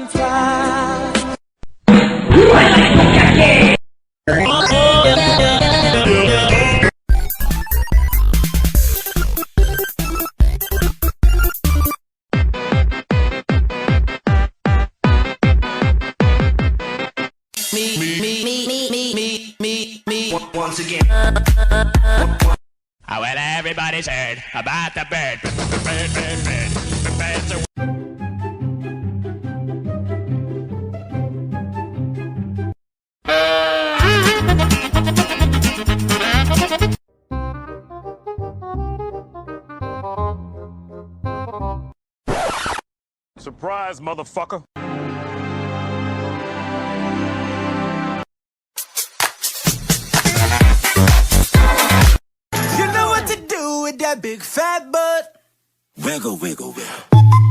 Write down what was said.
fly. Once again. Oh, well, everybody's heard about the bird. Surprise, motherfucker. You know what to do with that big fat butt. Wiggle, wiggle, wiggle.